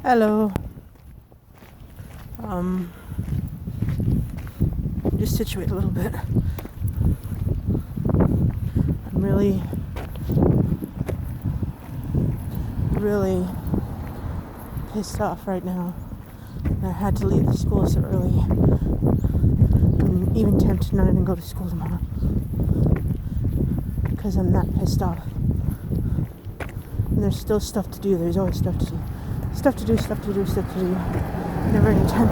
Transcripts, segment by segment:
Hello. Just situate a little bit. I'm really pissed off right now. And I had to leave the school so early. I'm even tempted not even go to school tomorrow. Because I'm that pissed off. And there's still stuff to do. There's always stuff to do. Stuff to do. Never any time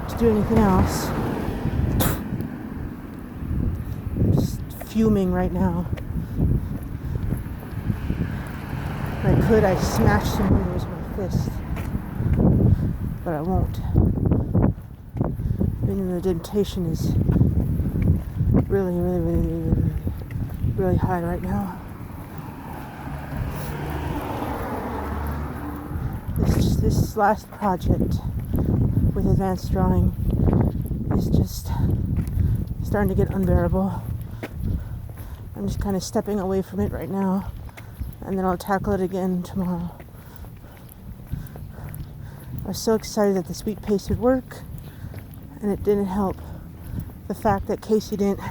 to do anything else. I'm just fuming right now. If I could, I'd smash some windows with my fist. But I won't. Even the temptation is really high right now. This last project with advanced drawing is just starting to get unbearable. I'm just kind of stepping away from it right now, and then I'll tackle it again tomorrow. I was so excited that the sweet paste would work, and it didn't help. The fact that Casey didn't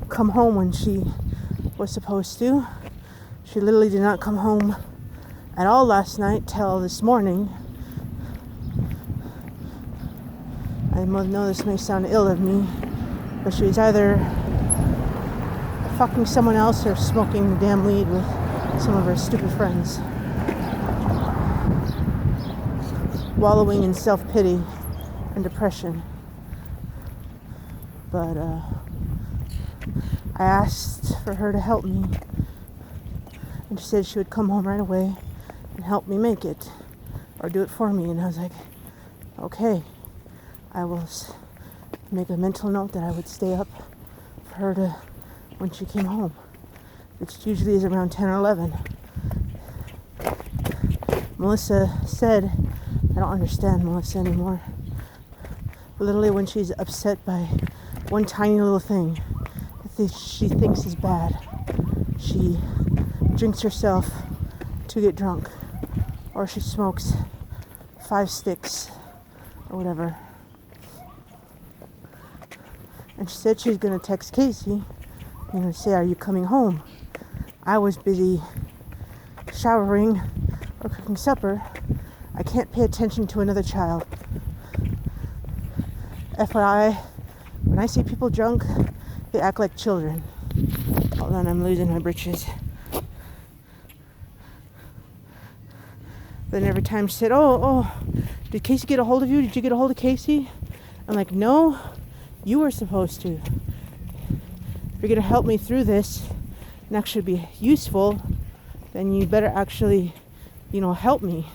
come home when she was supposed to. She literally did not come home at all last night till this morning. I know this may sound ill of me, but she was either fucking someone else or smoking the damn weed with some of her stupid friends. Wallowing in self-pity and depression. But I asked for her to help me, and she said she would come home right away and help me make it, or do it for me. And I was like, okay, I will make a mental note that I would stay up for her to, when she came home, which usually is around 10 or 11. Melissa said, I don't understand Melissa anymore. Literally, when she's upset by one tiny little thing that she thinks is bad, she drinks herself to get drunk, or she smokes 5 sticks or whatever. And she said she was going to text Casey and say, are you coming home? I was busy showering or cooking supper. I can't pay attention to another child. FYI, when I see people drunk, they act like children. Hold on, I'm losing my britches. Then every time she said, oh, did Casey get a hold of you? Did you get a hold of Casey? I'm like, no, you were supposed to. If you're going to help me through this and actually be useful, then you better actually, help me.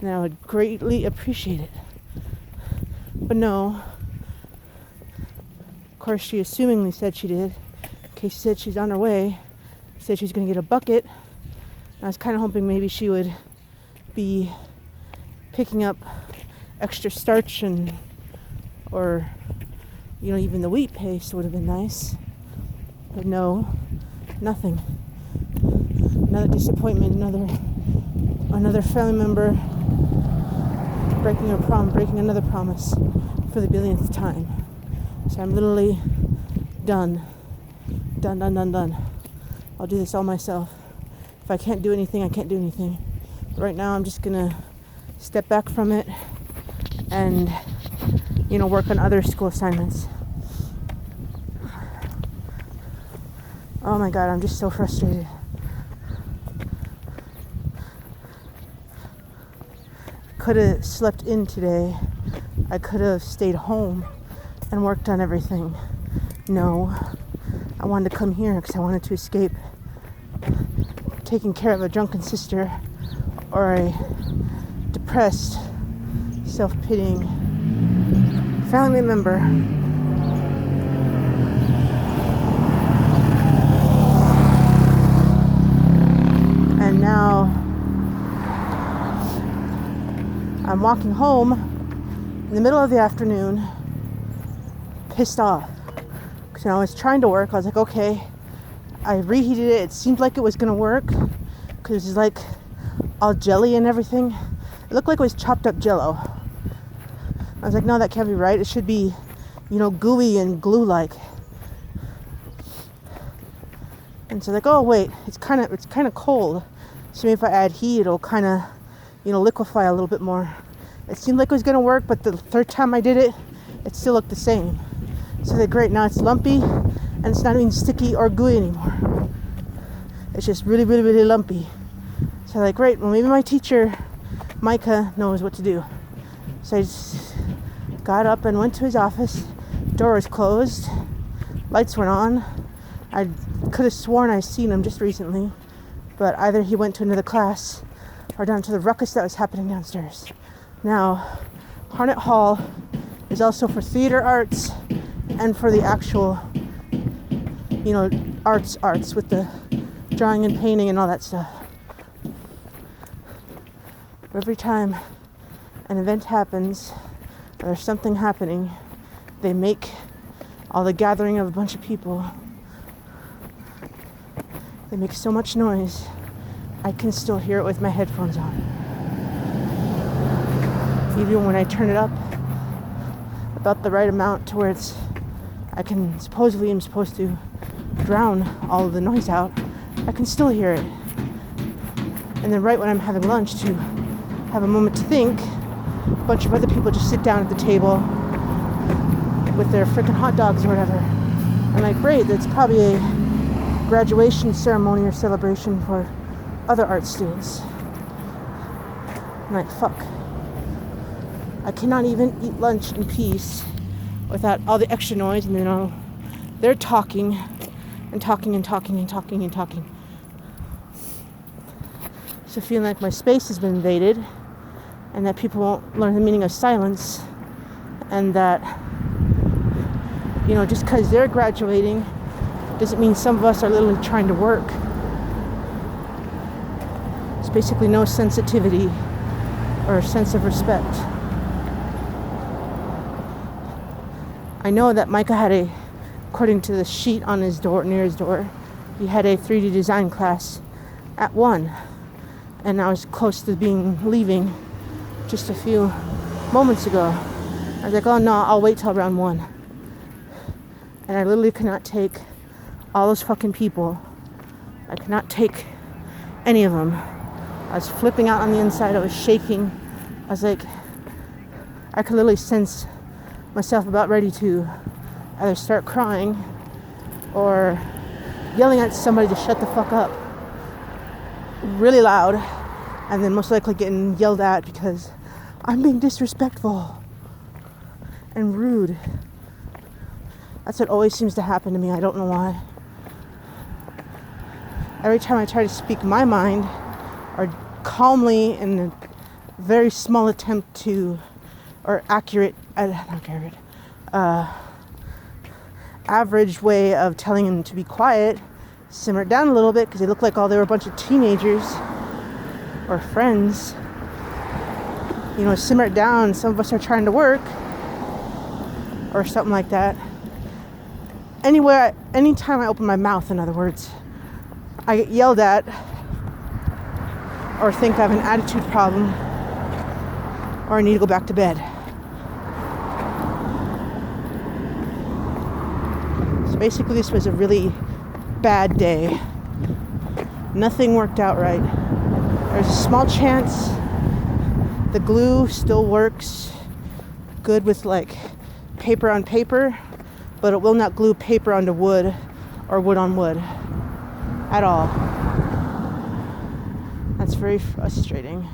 And I would greatly appreciate it. But no. Of course, she assumingly said she did. Casey said she's on her way. Said she's going to get a bucket. And I was kind of hoping maybe she would be picking up extra starch or even the wheat paste would have been nice. But no, nothing. Another disappointment, another family member breaking another promise for the billionth time. So I'm literally done. I'll do this all myself. If I can't do anything, I can't do anything. But right now I'm just gonna step back from it and work on other school assignments. Oh my God, I'm just so frustrated. Could have slept in today. I could have stayed home and worked on everything. No, I wanted to come here because I wanted to escape taking care of a drunken sister or a depressed, self-pitying family member. And now I'm walking home in the middle of the afternoon, pissed off. Because I was trying to work. I was like, okay, I reheated it. It seemed like it was going to work because it's like all jelly and everything. It looked like it was chopped up Jello. I was like, no, that can't be right. It should be, gooey and glue-like. And so like, oh wait, it's kind of cold. So maybe if I add heat, it'll kind of, liquefy a little bit more. It seemed like it was gonna work, but the third time I did it, it still looked the same. So they're great. Now it's lumpy, and it's not even sticky or gooey anymore. It's just really, really, really lumpy. So like, great. Well, maybe my teacher, Micah, knows what to do. So I just got up and went to his office. Door was closed. Lights went on. I could have sworn I seen him just recently, but either he went to another class or down to the ruckus that was happening downstairs. Now, Harnett Hall is also for arts and for the actual, arts with the drawing and painting and all that stuff. Every time an event happens, or there's something happening, they make all the gathering of a bunch of people. They make so much noise, I can still hear it with my headphones on. Even when I turn it up about the right amount to where I'm supposed to drown all of the noise out, I can still hear it. And then right when I'm having lunch to have a moment to think, a bunch of other people just sit down at the table with their freaking hot dogs or whatever. I'm like, great, that's probably a graduation ceremony or celebration for other art students. I'm like, fuck. I cannot even eat lunch in peace without all the extra noise, and then they're talking and talking and talking and talking and talking. So feeling like my space has been invaded, and that people won't learn the meaning of silence, and that, just because they're graduating doesn't mean some of us are literally trying to work. It's basically no sensitivity or sense of respect. I know that Micah had according to the sheet on his door, near his door, he had a 3D design class at 1. And I was close to leaving just a few moments ago. I was like, oh no, I'll wait till around 1. And I literally could not take all those fucking people. I could not take any of them. I was flipping out on the inside. I was shaking. I was like, I could literally sense myself about ready to either start crying or yelling at somebody to shut the fuck up really loud, and then most likely getting yelled at because I'm being disrespectful and rude. That's what always seems to happen to me. I don't know why. Every time I try to speak my mind, or calmly in a very small attempt to, or average way of telling him to be quiet, simmer it down a little bit because they look like they were a bunch of teenagers or friends. Simmer it down. Some of us are trying to work or something like that. Anytime I open my mouth, in other words, I get yelled at or think I have an attitude problem or I need to go back to bed. So basically this was a really bad day. Nothing worked out right. There's a small chance the glue still works good with paper on paper, but it will not glue paper onto wood or wood on wood at all. That's very frustrating.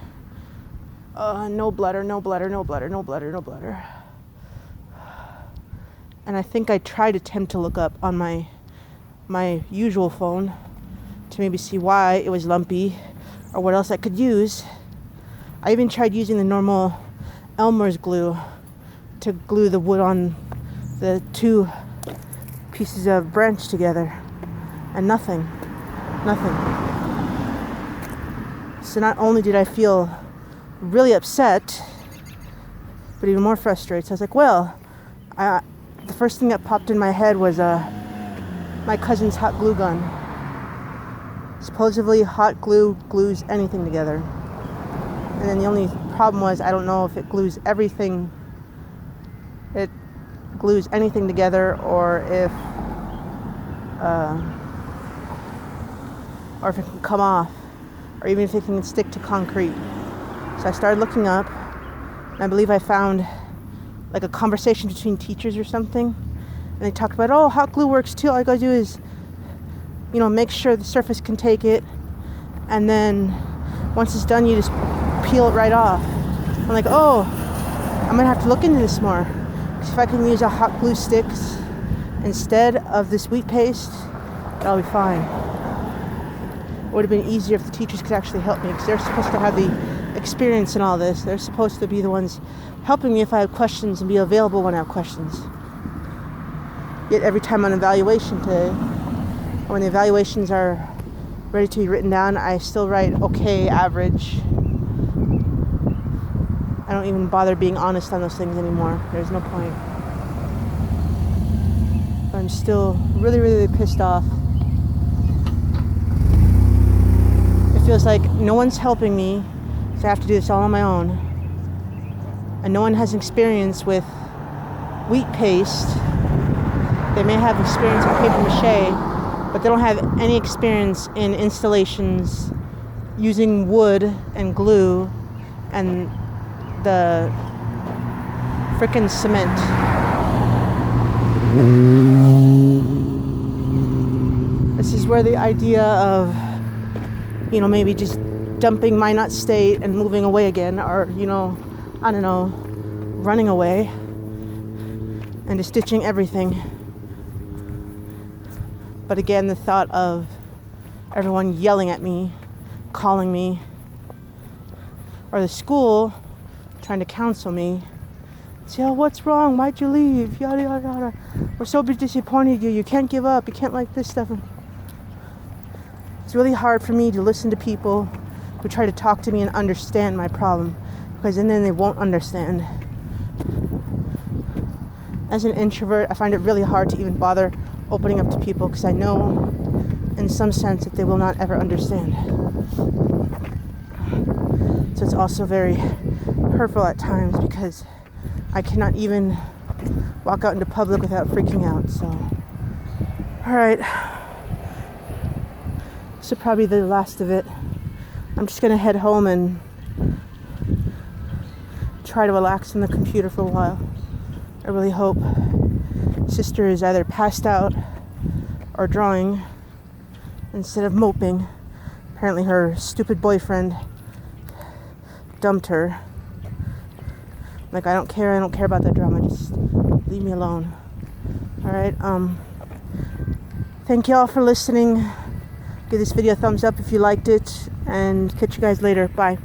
No bladder, no bladder, no bladder, no bladder, no bladder. And I think I tried to attempt to look up on my usual phone to maybe see why it was lumpy or what else I could use. I even tried using the normal Elmer's glue to glue the wood on the 2 pieces of branch together, and nothing. So not only did I feel really upset, but even more frustrated. So I was like, well, the first thing that popped in my head was my cousin's hot glue gun. Supposedly hot glue glues anything together. And then the only problem was, I don't know if it glues everything, it glues anything together, or if it can come off, or even if it can stick to concrete. So I started looking up, and I believe I found like a conversation between teachers or something, and they talked about, oh, hot glue works too. All you gotta do is, make sure the surface can take it, and then once it's done, you just peel it right off. I'm like, oh, I'm gonna have to look into this more. Because if I can use a hot glue sticks instead of this wheat paste, that'll be fine. It would have been easier if the teachers could actually help me, because they're supposed to have the experience in all this. They're supposed to be the ones helping me if I have questions and be available when I have questions. Yet every time on evaluation today, when the evaluations are ready to be written down, I still write okay, average. I don't even bother being honest on those things anymore. There's no point. But I'm still really, really pissed off. It feels like no one's helping me, so I have to do this all on my own. And no one has experience with wheat paste. They may have experience with paper mache, but they don't have any experience in installations using wood and glue and the frickin' cement. This is where the idea of, maybe just dumping Minot State and moving away again, or, I don't know, running away and just ditching everything. But again, the thought of everyone yelling at me, calling me, or the school trying to counsel me, say, oh, what's wrong? Why'd you leave? Yada, yada, yada. We're so disappointed in you. You can't give up. You can't like this stuff. It's really hard for me to listen to people who try to talk to me and understand my problem, because then they won't understand. As an introvert, I find it really hard to even bother opening up to people, because I know in some sense that they will not ever understand. So it's also very hurtful at times, because I cannot even walk out into public without freaking out. So, alright. This is probably the last of it. I'm just gonna head home and try to relax on the computer for a while. I really hope sister is either passed out or drawing instead of moping. Apparently her stupid boyfriend dumped her. Like, I don't care about that drama, just leave me alone. Alright, thank you all for listening. Give this video a thumbs up if you liked it, and catch you guys later. Bye.